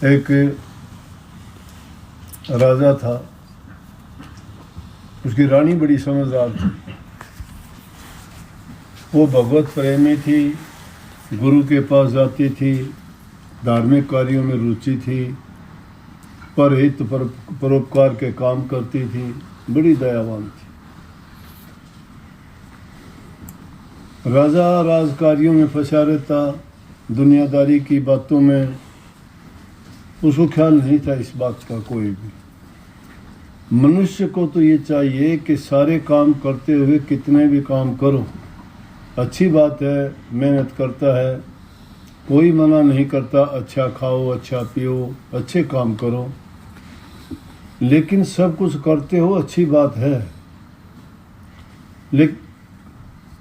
एक राजा था, उसकी रानी बड़ी समझदार थी। वो भगवत प्रेमी थी, गुरु के पास जाती थी, धार्मिक कार्यों में रुचि थी, परहित परोपकार के काम करती थी, बड़ी दयावान थी। राजा राजकार्यों में फंसा रहता, दुनियादारी की बातों में उसको ख्याल नहीं था इस बात का कोई भी। मनुष्य को तो ये चाहिए कि सारे काम करते हुए कितने भी काम करो, अच्छी बात है, मेहनत करता है, कोई मना नहीं करता, अच्छा खाओ, अच्छा पियो, अच्छे काम करो, लेकिन सब कुछ करते हो अच्छी बात है, लेकिन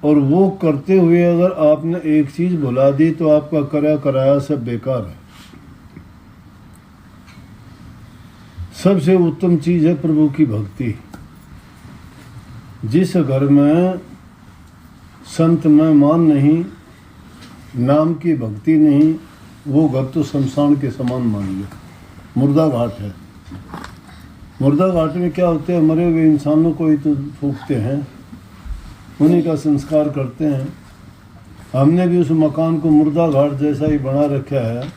और वो करते हुए अगर आपने एक चीज भुला दी तो आपका कराया सब बेकार है। सबसे उत्तम चीज है प्रभु की भक्ति। जिस घर में संत में मान नहीं, नाम की भक्ति नहीं, वो घर तो शमशान के समान मान लो, मुर्दा घाट है। मुर्दा घाट में क्या होते हैं, मरे हुए इंसानों को ही तो फूकते हैं, उन्हीं का संस्कार करते हैं। हमने भी उस मकान को मुर्दा घाट जैसा ही बना रखा है,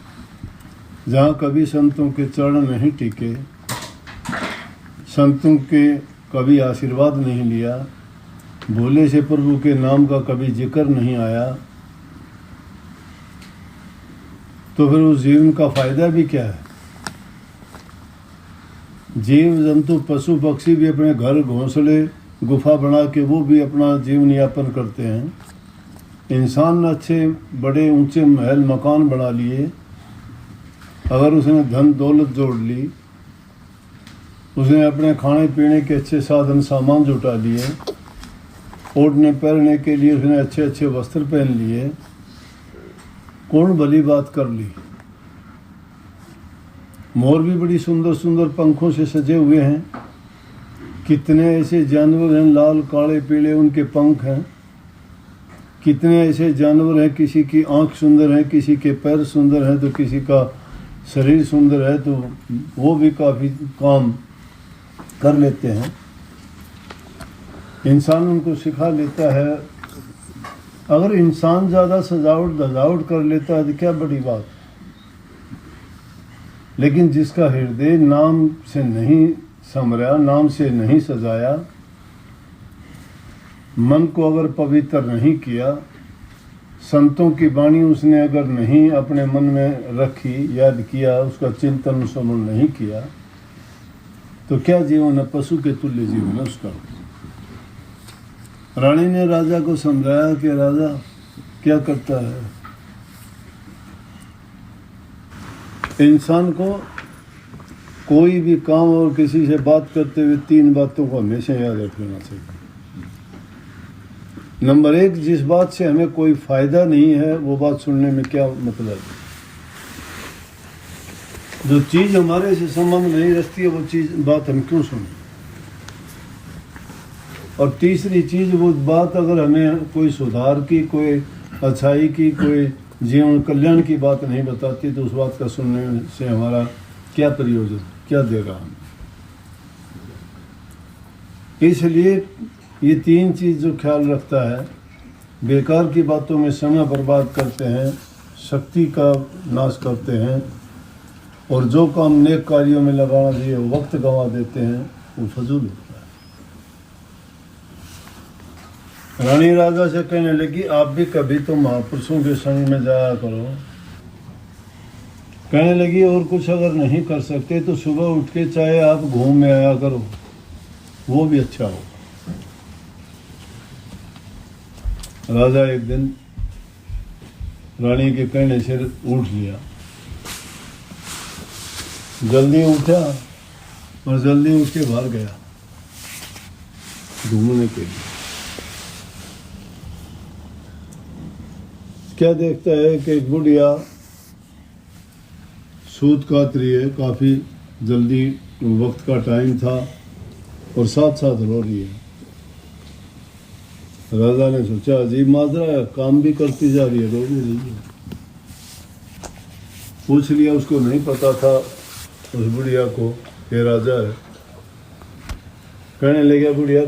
जहाँ कभी संतों के चरण नहीं टिके, संतों के कभी आशीर्वाद नहीं लिया, भोले से प्रभु के नाम का कभी जिक्र नहीं आया, तो फिर उस जीवन का फायदा भी क्या है। जीव जंतु पशु पक्षी भी अपने घर घोंसले गुफा बना के वो भी अपना जीवन यापन करते हैं। इंसान ने अच्छे बड़े ऊंचे महल मकान बना लिए, अगर उसने धन दौलत जोड़ ली, उसने अपने खाने पीने के अच्छे साधन सामान जुटा लिए, ओढ़ने पहनने के लिए उसने अच्छे अच्छे वस्त्र पहन लिए, कौन भली बात कर ली। मोर भी बड़ी सुंदर सुंदर पंखों से सजे हुए हैं, कितने ऐसे जानवर हैं, लाल काले पीले उनके पंख हैं। कितने ऐसे जानवर हैं, किसी की आंख सुंदर है, किसी के पैर सुंदर हैं, तो किसी का शरीर सुंदर है, तो वो भी काफ़ी काम कर लेते हैं। इंसान उनको सिखा लेता है। अगर इंसान ज़्यादा सजावट धजावट कर लेता है तो क्या बड़ी बात, लेकिन जिसका हृदय नाम से नहीं समरा, नाम से नहीं सजाया, मन को अगर पवित्र नहीं किया, संतों की वाणी उसने अगर नहीं अपने मन में रखी, याद किया, उसका चिंतन श्रवण नहीं किया, तो क्या जीवन है, पशु के तुल्य जीवन है उसका। रानी ने राजा को समझाया कि राजा क्या करता है, इंसान को कोई भी काम और किसी से बात करते हुए 3 बातों को हमेशा याद रख लेना चाहिए। नंबर 1, जिस बात से हमें कोई फायदा नहीं है वो बात सुनने में क्या मतलब है। जो चीज हमारे से संबंध नहीं रखती है वो चीज बात हम क्यों सुने। और तीसरी चीज, वो बात अगर हमें कोई सुधार की, कोई अच्छाई की, कोई जीवन कल्याण की बात नहीं बताती, तो उस बात का सुनने से हमारा क्या प्रयोजन, क्या देगा हमें। इसलिए ये 3 चीज जो ख्याल रखता है, बेकार की बातों में समय बर्बाद करते हैं, शक्ति का नाश करते हैं, और जो काम नेक कार्यों में लगाना चाहिए वक्त गंवा देते हैं, वो फजूल होता है। रानी राजा से कहने लगी, आप भी कभी तो महापुरुषों के संग में जाया करो। कहने लगी, और कुछ अगर नहीं कर सकते तो सुबह उठ के चाहे आप घूम में आया करो, वो भी अच्छा हो। राजा एक दिन रानी के कहने से उठ लिया, जल्दी उठा और जल्दी उठ के बाहर गया घूमने के लिए। क्या देखता है कि एक बुढ़िया सूत काट रही है, काफ़ी जल्दी वक्त का टाइम था, और साथ साथ रो रही है। राजा ने सोचा अजीब माजरा है, काम भी करती जा रही है, रो भी रही है। पूछ लिया, उसको नहीं पता था उस बुढ़िया को ये राजा है। कहने लगा बुढ़िया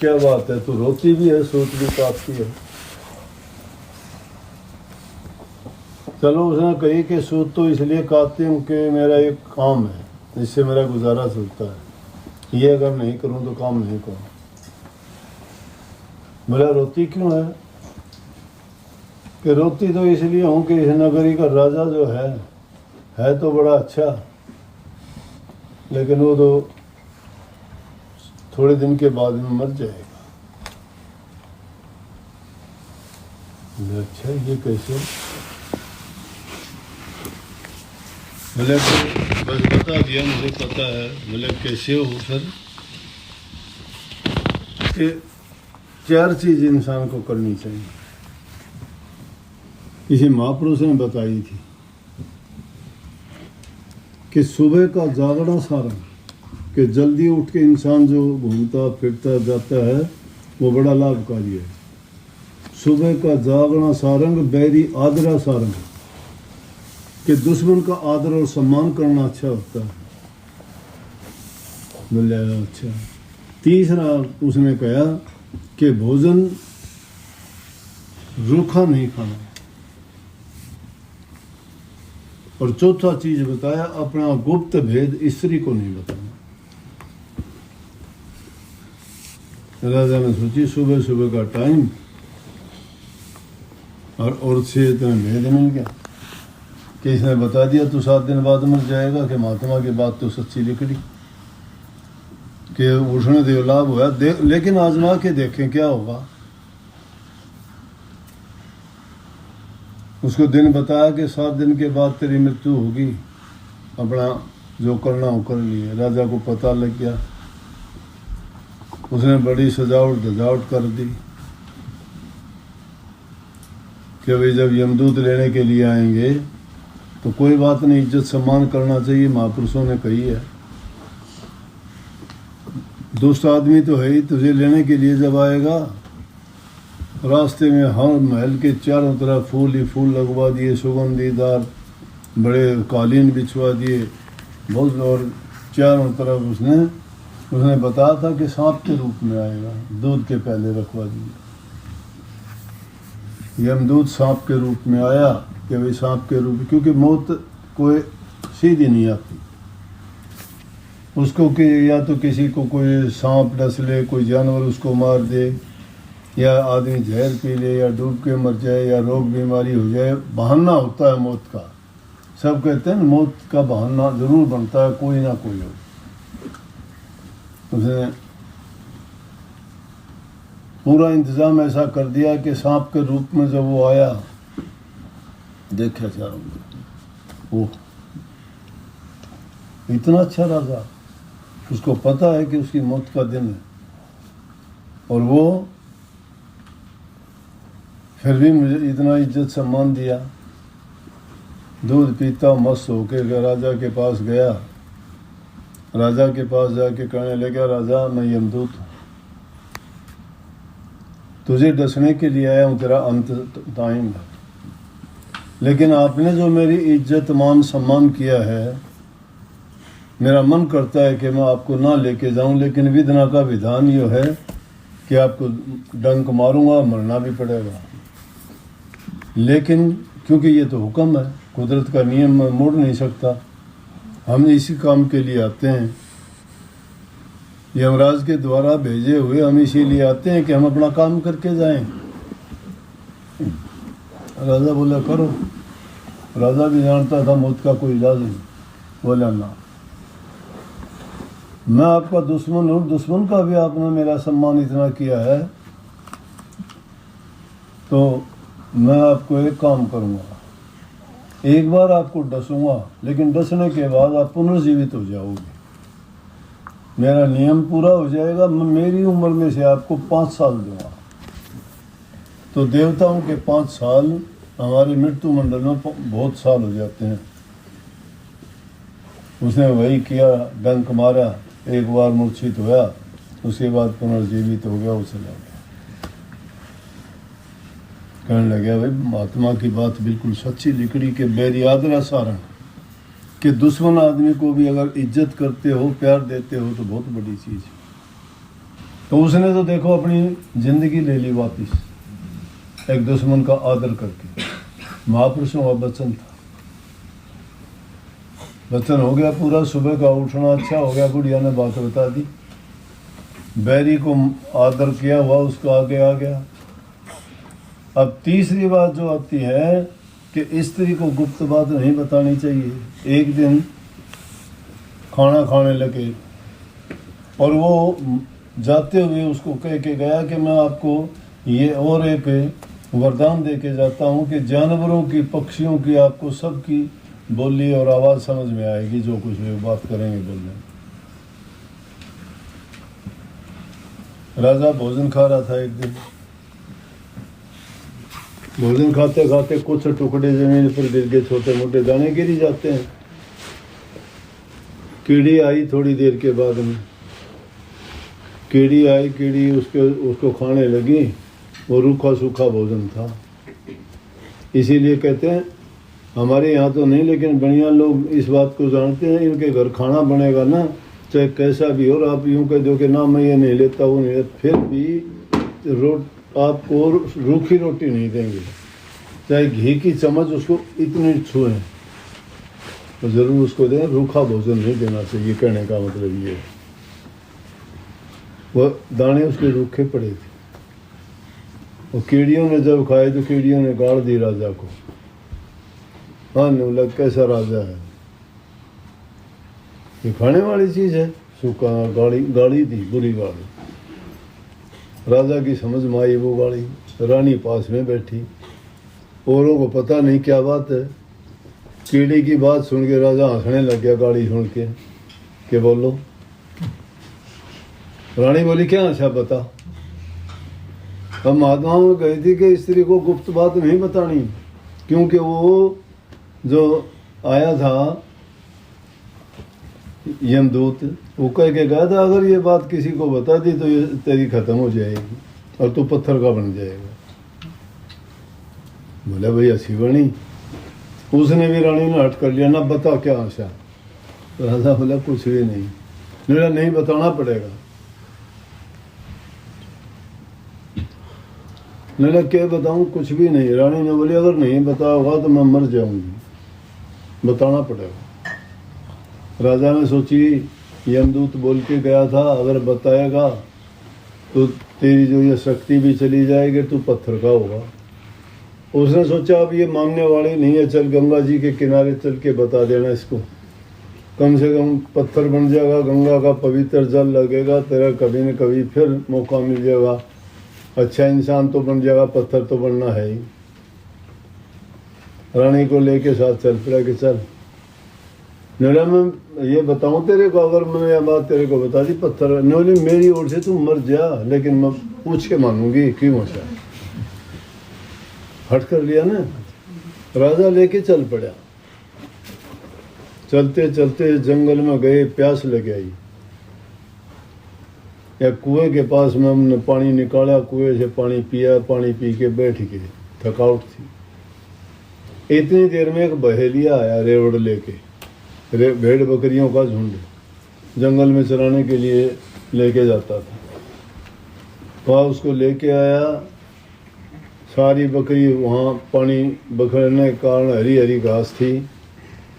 क्या बात है, तू रोती भी है सूत भी काटती है। चलो उसने कही कि सूत तो इसलिए काटती हूँ कि मेरा एक काम है, इससे मेरा गुजारा चलता है, ये अगर नहीं करूँ तो काम नहीं करूँ। बोला रोती क्यों है? कि रोती तो इसलिए हूँ कि इस नगरी का राजा जो है तो बड़ा अच्छा, लेकिन वो तो थोड़े दिन के बाद में मर जाएगा। अच्छा ये कैसे? बोले बस बता दिया, मुझे पता है। बोले कैसे हो सर? कि 4 चीज इंसान को करनी चाहिए, इसे महापुरुष ने बताई थी कि सुबह का जागना सारा, कि जल्दी उठ के इंसान जो घूमता फिरता जाता है वो बड़ा लाभकारी है। सुबह का जागना सारंग बैरी आदरा सारंग, कि दुश्मन का आदर और सम्मान करना अच्छा होता है। बोले अच्छा। तीसरा उसने कहा कि भोजन रूखा नहीं खाना, और चौथा चीज बताया अपना गुप्त भेद स्त्री को नहीं बताना। राजा ने सोची सुबह सुबह का टाइम और औरत से इतना भेद मिल गया कि इसने बता दिया तो 7 दिन बाद मर जाएगा, कि महात्मा की बात तो सच्ची निकली कि उठने दे लाभ हुआ। लेकिन आजमा के देखें क्या होगा। उसको दिन बताया कि 7 दिन के बाद तेरी मृत्यु होगी, अपना जो करना हो कर लिए। राजा को पता लग गया, उसने बड़ी सजावट धजावट कर दी कि भाई जब यमदूत लेने के लिए आएंगे तो कोई बात नहीं, इज्जत सम्मान करना चाहिए, महापुरुषों ने कही है। दुष्ट आदमी तो है ही, तुझे लेने के लिए जब आएगा, रास्ते में हर महल के चारों तरफ फूल ही फूल लगवा दिए, सुगंधीदार बड़े कालीन बिछवा दिए बहुत, और चारों तरफ उसने बताया था कि सांप के रूप में आएगा, दूध के पहले रखवा दिए। यमदूत सांप के रूप में आया कि भाई सांप के रूप, क्योंकि मौत कोई सीधी नहीं आती उसको, कि या तो किसी को कोई सांप डस ले, कोई जानवर उसको मार दे, या आदमी जहर पी ले, या डूब के मर जाए, या रोग बीमारी हो जाए। बहाना होता है मौत का। सब कहते हैं मौत का बहाना जरूर बनता है, कोई ना कोई हो। उसने पूरा इंतजाम ऐसा कर दिया कि सांप के रूप में जब वो आया, देखा चारों वो इतना अच्छा राजा, उसको पता है कि उसकी मौत का दिन है, और वो फिर भी मुझे इतना इज्जत सम्मान दिया। दूध पीता मस्त होके राजा के पास गया। राजा के पास जाके कहने लगा, राजा मैं यमदूत हूँ, तुझे डसने के लिए आया हूँ, तेरा अंत टाइम है, लेकिन आपने जो मेरी इज्जत मान सम्मान किया है, मेरा मन करता है कि मैं आपको ना लेके जाऊं, लेकिन विधना का विधान ये है कि आपको डंक मारूंगा, मरना भी पड़ेगा। लेकिन क्योंकि ये तो हुक्म है, कुदरत का नियम मैं मोड़ नहीं सकता, हम इसी काम के लिए आते हैं, यमराज के द्वारा भेजे हुए हम इसीलिए आते हैं कि हम अपना काम करके जाएं। राजा बोला करो। राजा भी जानता था मौत का कोई इलाज नहीं। बोला ना, मैं आपका दुश्मन हूँ, दुश्मन का भी आपने मेरा सम्मान इतना किया है, तो मैं आपको एक काम करूँगा, एक बार आपको डसूंगा, लेकिन डसने के बाद आप पुनर्जीवित हो जाओगे, मेरा नियम पूरा हो जाएगा। मैं मेरी उम्र में से आपको 5 साल दूंगा। तो देवताओं के 5 साल हमारे मृत्यु मंडल में बहुत साल हो जाते हैं। उसने वही किया, डंक मारा, एक बार मूर्छित हुआ, उसके बाद पुनर्जीवित हो गया, वो चला गया। कहने लगे भाई महात्मा की बात बिल्कुल सच्ची लिखड़ी के बैरी आदरा सारण कि दुश्मन आदमी को भी अगर इज्जत करते हो प्यार देते हो तो बहुत बड़ी चीज़ है। तो उसने तो देखो अपनी जिंदगी ले ली वापिस एक दुश्मन का आदर करके। महापुरुषों का वचन था, वचन हो गया पूरा। सुबह का उठना अच्छा हो गया, बुढ़िया ने बात बता दी, बैरी को आदर किया हुआ उसको आगे आ गया। अब तीसरी बात जो आती है कि स्त्री को गुप्त बात नहीं बतानी चाहिए। एक दिन खाना खाने लगे और वो जाते हुए उसको कह के गया कि मैं आपको ये और एक वरदान दे के जाता हूँ कि जानवरों की, पक्षियों की, आपको सबकी बोली और आवाज़ समझ में आएगी, जो कुछ भी बात करेंगे बोलने। राजा भोजन खा रहा था। एक दिन भोजन खाते खाते कुछ टुकड़े जमीन पर गिर गए, छोटे मोटे दाने गिर ही जाते हैं। कीड़ी आई थोड़ी देर के बाद में, कीड़ी आई, कीड़ी उसको खाने लगी। वो रूखा सूखा भोजन था। इसीलिए कहते हैं हमारे यहाँ तो नहीं, लेकिन बढ़िया लोग इस बात को जानते हैं, इनके घर खाना बनेगा ना, चाहे कैसा भी हो, और आप यूँ कह दो कि ना मैं ये नहीं लेता, वो नहीं लेता, फिर भी आपको रूखी रोटी नहीं देंगे। चाहे घी की चम्मच उसको इतनी छुए तो ज़रूर उसको दें, रूखा भोजन नहीं देना चाहिए। कहने का मतलब ये है। वह दाने उसके रूखे पड़े थे और कीड़ियों ने जब खाए तो कीड़ियों ने गाड़ दी राजा को। हाँ लग कैसा राजा है, ये खाने वाली चीज़ है। सूखा गाड़ी दी, बुरी गाड़ी। राजा की समझ में आई वो गाड़ी। रानी पास में बैठी, औरों को पता नहीं क्या बात है। कीड़ी की बात सुन के राजा हंसने लग गया गाड़ी सुन के बोलो। रानी बोली क्या अच्छा बता। अब महात्माओं में कही थी कि स्त्री को गुप्त बात नहीं बतानी, क्योंकि वो जो आया था यमदूत, वो कह के गया था अगर ये बात किसी को बता दी तो ये तेरी खत्म हो जाएगी और तू पत्थर का बन जाएगा। बोला भाई अच्छी बनी। उसने भी रानी ने हट कर लिया, ना बता क्या आशा। तो राजा बोला कुछ भी नहीं। मेरा नहीं बताना पड़ेगा। मैंने क्या बताऊं, कुछ भी नहीं। रानी ने बोली अगर नहीं बताओगा तो मैं मर जाऊंगी, बताना पड़ेगा। राजा ने सोची यमदूत बोल के गया था, अगर बताएगा तो तेरी जो ये शक्ति भी चली जाएगी, तू पत्थर का होगा। उसने सोचा अब ये मानने वाली नहीं है, चल गंगा जी के किनारे चल के बता देना इसको, कम से कम पत्थर बन जाएगा, गंगा का पवित्र जल लगेगा, तेरा कभी न कभी फिर मौका मिल जाएगा, अच्छा इंसान तो बन जाएगा, पत्थर तो बनना है ही। रानी को लेके साथ चल पड़ा कि चल नोला मैं ये बताऊं तेरे को, अगर मैंने यह बात तेरे को बता दी पत्थर, नोली मेरी ओर से तू मर जा, लेकिन मैं पूछ के मानूंगी क्यों ऐसा। हट कर लिया ना। राजा लेके चल पड़ा। चलते चलते जंगल में गए, प्यास लग आई। या कुएं के पास में हमने पानी निकाला, कुएं से पानी पिया, पानी पी के बैठ गए, थकावट थी। इतनी देर में एक बहेलिया आया रेवड़ लेके, भेड़ बकरियों का झुंड जंगल में चराने के लिए लेके जाता था। वहाँ उसको लेके आया, सारी बकरी वहाँ पानी बखरने के कारण हरी हरी घास थी,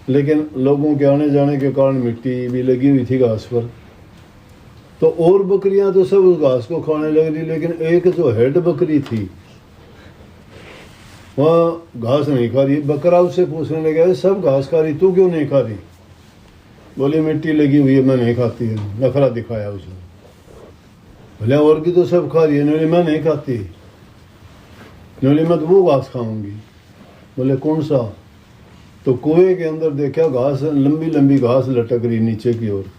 लेकिन लोगों के आने जाने के कारण मिट्टी भी लगी हुई थी घास पर। तो और बकरियां तो सब उस घास को खाने लग रही, लेकिन एक जो हेड बकरी थी वह घास नहीं खा रही। बकरा उससे पूछने लगा सब घास खा रही, तू क्यों नहीं खा रही? बोली मिट्टी लगी हुई है, मैं नहीं खाती है। नखरा दिखाया उसने। बोले और की तो सब खा रही है। बोले मैं नहीं खाती। बोले मैं तो वो घास खाऊंगी। बोले कौन सा? तो कुएं के अंदर देखा घास, लंबी लंबी घास लटक रही नीचे की ओर।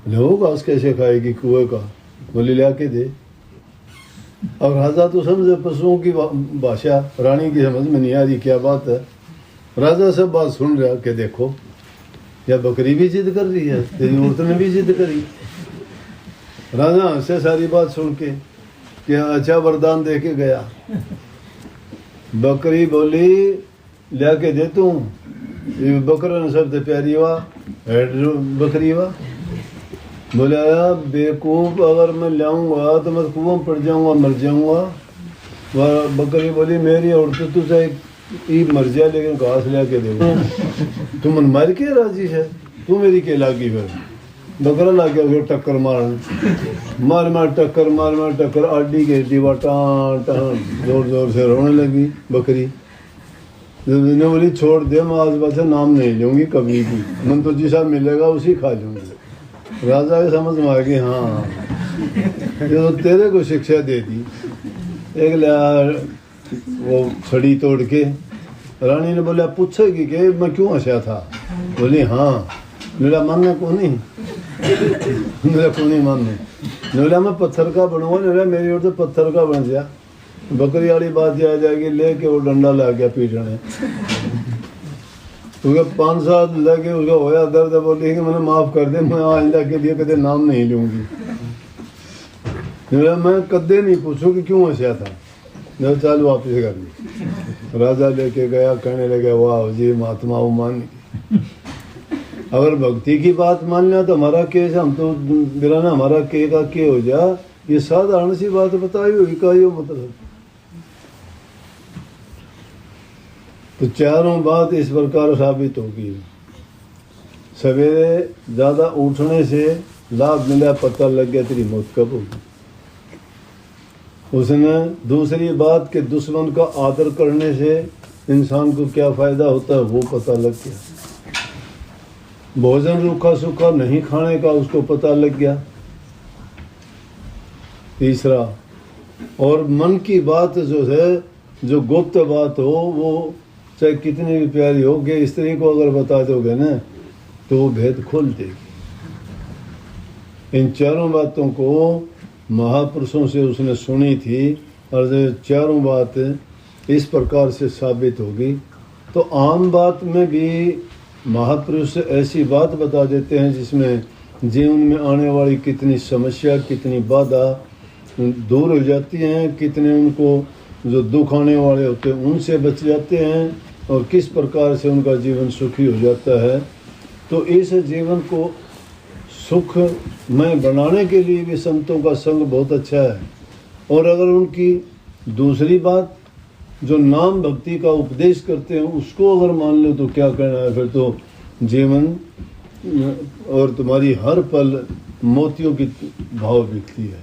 बोले वो घास कैसे खाएगी कुएं का? बोले ला के दे। अब राजा तो समझे पशुओं की भाषा, रानी की समझ में नहीं आ रही क्या बात है। राजा सब बात सुन रहा कि देखो या बकरी भी जिद कर रही है, तेरी औरत ने भी जिद करी। राजा हंसे सारी बात सुन के। कि अच्छा वरदान दे के गया। बकरी बोली लिया के दे तू, ये बकरा ने सबसे प्यारी हुआ बकरी हुआ। बोले बेवकूफ, अगर मैं लाऊंगा तो मैं कुआं में पड़ जाऊंगा, मर जाऊंगा। वह बकरी बोली मेरी औरत तू चाहे मर जा लेकिन घास ला के दे। तू मन मार के राजी है, तू मेरी के लागी। फिर बकरा ला के टक्कर मार मार टक्कर आडी के दीवा टान टान जोर जोर से रोने लगी बकरी। ने बोली छोड़ दे, मैं आज बात से नाम नहीं लूंगी कभी भी, मन तो जिसा मिलेगा उसी खा लूंगी। राजा के समझ में आ गई, हाँ ये तो तेरे को शिक्षा दे दी। एक वो छड़ी तोड़ के रानी ने बोला पूछेगी कि मैं क्यों हंसा था। बोली हाँ। बोला मानने को नहीं, बोला को नहीं मानने। बोला मैं पत्थर का बनूंगा, बोला मेरी ओर तो पत्थर का बन जा। बकरी वाली बात याद जाएगी, लेके वो डंडा ला गया पीटने। उसके 5 साल लगे, उसका होया दर्द। बोली कि मैंने माफ कर दे, मैं आइंदा के लिए कदे नाम नहीं लूंगी। मैं कदे नहीं पूछू कि क्यों हंसा था। जब चाल वापिस कर ली। राजा लेके गया, कहने लगे वाह जी महात्मा वो मान गई। अगर भक्ति की बात मान लिया तो हमारा केस, हम तो बिराना हमारा के का के हो जा। ये साधारण सी बात बताई हुई का यो मतलब। तो चारों बात इस प्रकार साबित होगी। सवेरे ज्यादा उठने से लाभ मिला, पता लग गया तेरी मौत कब होगी। उसने दूसरी बात के दुश्मन का आदर करने से इंसान को क्या फायदा होता है वो पता लग गया। भोजन रूखा सूखा नहीं खाने का उसको पता लग गया। तीसरा, और मन की बात जो है, जो गुप्त बात हो, वो चाहे कितनी भी प्यारी हो, कि स्त्री को अगर बता दोगे ना तो वो भेद खोल देगी। इन चारों बातों को महापुरुषों से उसने सुनी थी, और जो चारों बात इस प्रकार से साबित होगी। तो आम बात में भी महापुरुष ऐसी बात बता देते हैं जिसमें जीवन में आने वाली कितनी समस्या, कितनी बाधा दूर हो जाती हैं, कितने उनको जो दुख आने वाले होते हैं उनसे बच जाते हैं, और किस प्रकार से उनका जीवन सुखी हो जाता है। तो इस जीवन को सुखमय बनाने के लिए भी संतों का संग बहुत अच्छा है। और अगर उनकी दूसरी बात जो नाम भक्ति का उपदेश करते हैं उसको अगर मान लो तो क्या कहना है, फिर तो जीवन और तुम्हारी हर पल मोतियों की भाव बिकती है।